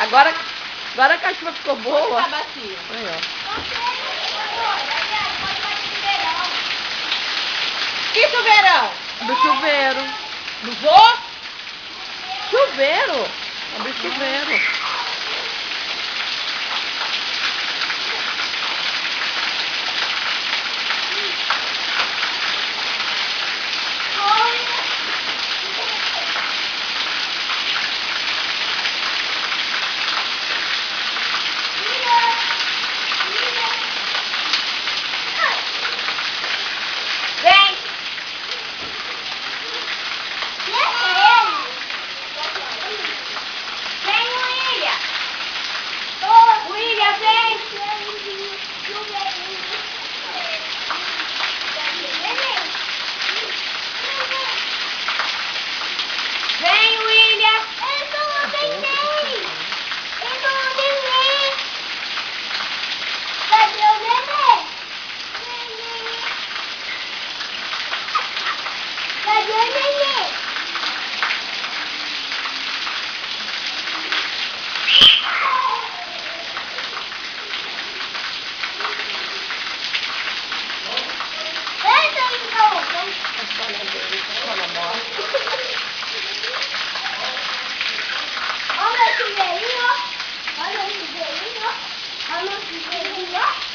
Agora que a chuva ficou boa. Tá bacia. Aí, ó. Que chuveirão? Do chuveiro. Do vô? Chuveiro. É do chuveiro. Olha o chuveirinho, olha o chuveirinho.